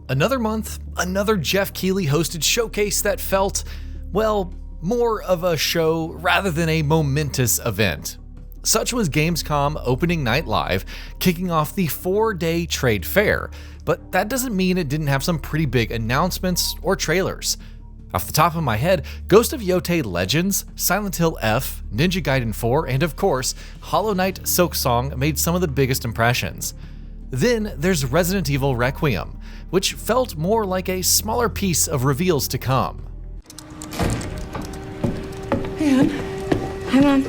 Another month, another Geoff Keighley-hosted showcase that felt, well, more of a show rather than a momentous event. Such was Gamescom Opening Night Live, kicking off the 4-day trade fair, but that doesn't mean it didn't have some pretty big announcements or trailers. Off the top of my head, Ghost of Yotei Legends, Silent Hill F, Ninja Gaiden 4, and of course, Hollow Knight Silksong made some of the biggest impressions. Then there's Resident Evil Requiem, which felt more like a smaller piece of reveals to come. Anne, Hi, Mom.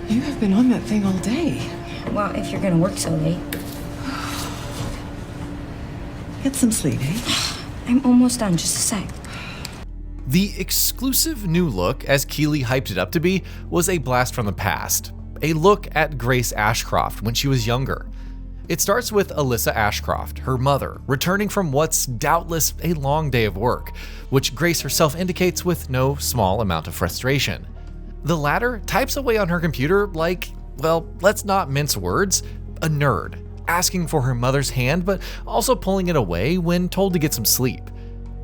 you have been on that thing all day. Well, if you're gonna work so late. Get some sleep, eh? I'm almost done, just a sec. The exclusive new look, as Keighley hyped it up to be, was a blast from the past. A look at Grace Ashcroft when she was younger. It starts with Alyssa Ashcroft, her mother, returning from what's doubtless a long day of work, which Grace herself indicates with no small amount of frustration. The latter types away on her computer like, well, let's not mince words, a nerd, asking for her mother's hand but also pulling it away when told to get some sleep.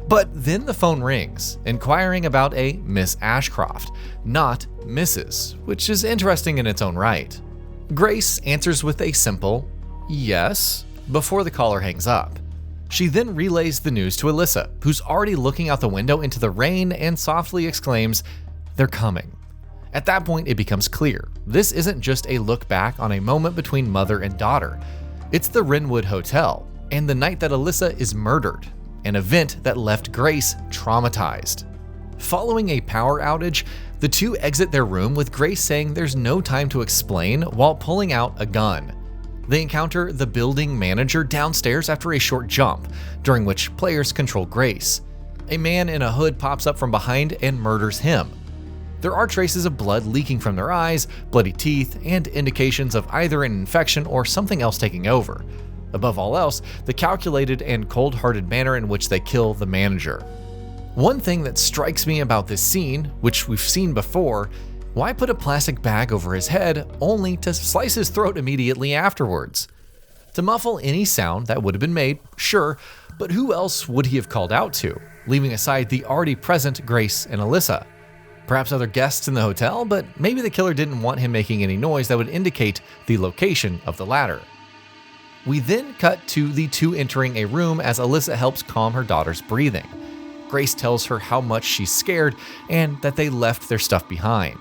But then the phone rings, inquiring about a Miss Ashcroft, not Mrs., which is interesting in its own right. Grace answers with a simple yes before the caller hangs up. She then relays the news to Alyssa, who's already looking out the window into the rain and softly exclaims, "They're coming." At that point, it becomes clear. This isn't just a look back on a moment between mother and daughter. It's the Wrenwood Hotel, and the night that Alyssa is murdered, an event that left Grace traumatized. Following a power outage, the two exit their room with Grace saying there's no time to explain while pulling out a gun. They encounter the building manager downstairs after a short jump, during which players control Grace. A man in a hood pops up from behind and murders him. There are traces of blood leaking from their eyes, bloody teeth, and indications of either an infection or something else taking over. Above all else, the calculated and cold-hearted manner in which they kill the manager. One thing that strikes me about this scene, which we've seen before, why put a plastic bag over his head only to slice his throat immediately afterwards? To muffle any sound that would have been made, sure, but who else would he have called out to, leaving aside the already present Grace and Alyssa? Perhaps other guests in the hotel, but maybe the killer didn't want him making any noise that would indicate the location of the latter. We then cut to the two entering a room as Alyssa helps calm her daughter's breathing. Grace tells her how much she's scared and that they left their stuff behind.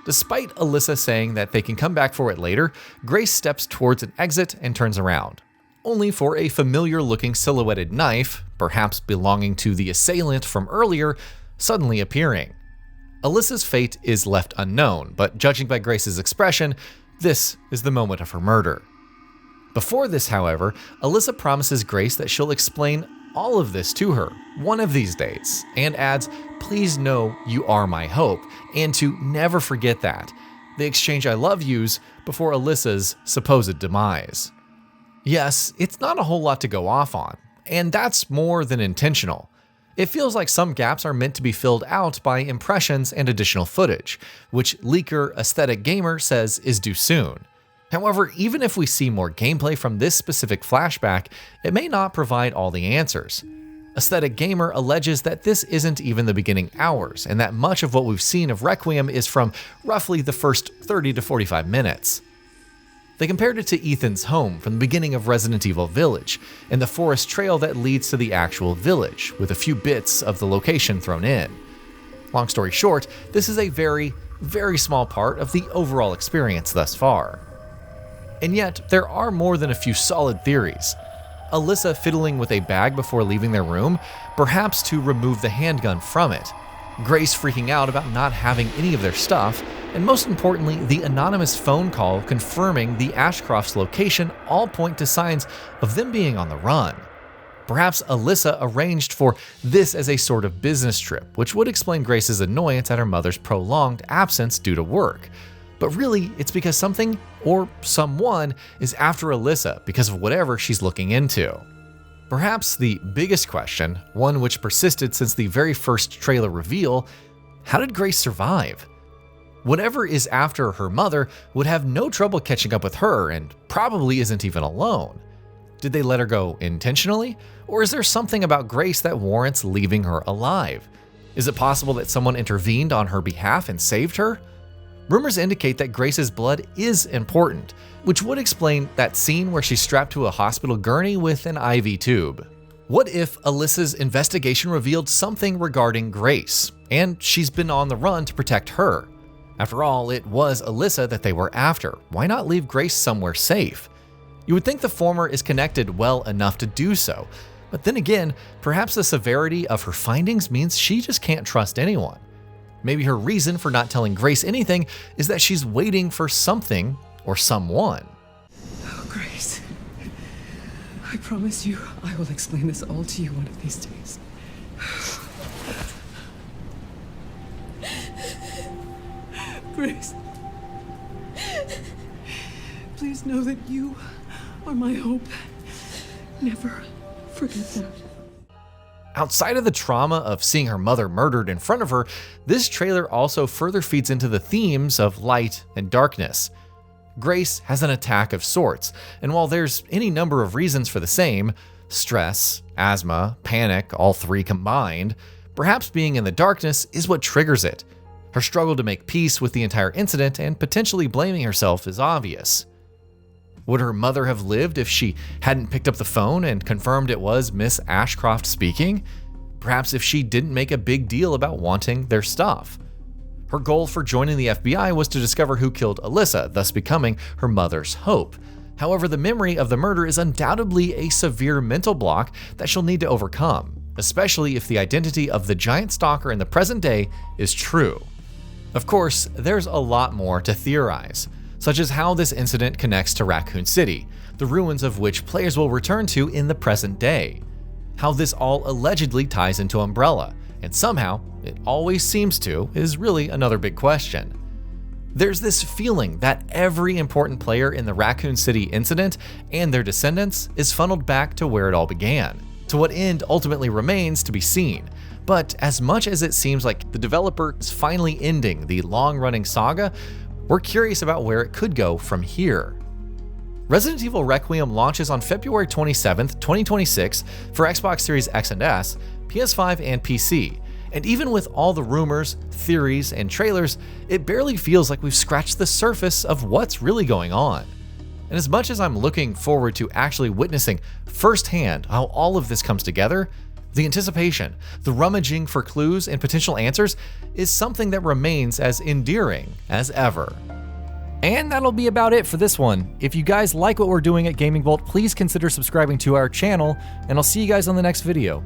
Despite Alyssa saying that they can come back for it later, Grace steps towards an exit and turns around, only for a familiar-looking silhouetted knife, perhaps belonging to the assailant from earlier, suddenly appearing. Alyssa's fate is left unknown, but judging by Grace's expression, this is the moment of her murder. Before this, however, Alyssa promises Grace that she'll explain all of this to her one of these days, and adds, "Please know you are my hope," and to never forget that. They exchange I love yous before Alyssa's supposed demise. Yes, it's not a whole lot to go off on, and that's more than intentional. It feels like some gaps are meant to be filled out by impressions and additional footage, which leaker Aesthetic Gamer says is due soon. However, even if we see more gameplay from this specific flashback, it may not provide all the answers. Aesthetic Gamer alleges that this isn't even the beginning hours, and that much of what we've seen of Requiem is from roughly the first 30 to 45 minutes. They compared it to Ethan's home from the beginning of Resident Evil Village, and the forest trail that leads to the actual village, with a few bits of the location thrown in. Long story short, this is a very, very small part of the overall experience thus far. And yet, there are more than a few solid theories. Alyssa fiddling with a bag before leaving their room, perhaps to remove the handgun from it. Grace freaking out about not having any of their stuff, and most importantly, the anonymous phone call confirming the Ashcroft's location all point to signs of them being on the run. Perhaps Alyssa arranged for this as a sort of business trip, which would explain Grace's annoyance at her mother's prolonged absence due to work. But really, it's because something or someone is after Alyssa because of whatever she's looking into. Perhaps the biggest question, one which persisted since the very first trailer reveal, how did Grace survive? Whatever is after her mother would have no trouble catching up with her and probably isn't even alone. Did they let her go intentionally? Or is there something about Grace that warrants leaving her alive? Is it possible that someone intervened on her behalf and saved her? Rumors indicate that Grace's blood is important, which would explain that scene where she's strapped to a hospital gurney with an IV tube. What if Alyssa's investigation revealed something regarding Grace, and she's been on the run to protect her? After all, it was Alyssa that they were after. Why not leave Grace somewhere safe? You would think the former is connected well enough to do so, but then again, perhaps the severity of her findings means she just can't trust anyone. Maybe her reason for not telling Grace anything is that she's waiting for something or someone. Oh, Grace. I promise you, I will explain this all to you one of these days. Grace. Please know that you are my hope. Never forget that. Outside of the trauma of seeing her mother murdered in front of her, this trailer also further feeds into the themes of light and darkness. Grace has an attack of sorts, and while there's any number of reasons for the same, stress, asthma, panic, all three combined, perhaps being in the darkness is what triggers it. Her struggle to make peace with the entire incident and potentially blaming herself is obvious. Would her mother have lived if she hadn't picked up the phone and confirmed it was Miss Ashcroft speaking? Perhaps if she didn't make a big deal about wanting their stuff. Her goal for joining the FBI was to discover who killed Alyssa, thus becoming her mother's hope. However, the memory of the murder is undoubtedly a severe mental block that she'll need to overcome, especially if the identity of the giant stalker in the present day is true. Of course, there's a lot more to theorize, such as how this incident connects to Raccoon City, the ruins of which players will return to in the present day. How this all allegedly ties into Umbrella, and somehow, it always seems to, is really another big question. There's this feeling that every important player in the Raccoon City incident and their descendants is funneled back to where it all began. To what end ultimately remains to be seen. But as much as it seems like the developer is finally ending the long-running saga, we're curious about where it could go from here. Resident Evil Requiem launches on February 27th, 2026 for Xbox Series X and S, PS5, and PC. And even with all the rumors, theories, and trailers, it barely feels like we've scratched the surface of what's really going on. And as much as I'm looking forward to actually witnessing firsthand how all of this comes together, the anticipation, the rummaging for clues and potential answers is something that remains as endearing as ever. And that'll be about it for this one. If you guys like what we're doing at GamingBolt, please consider subscribing to our channel, and I'll see you guys on the next video.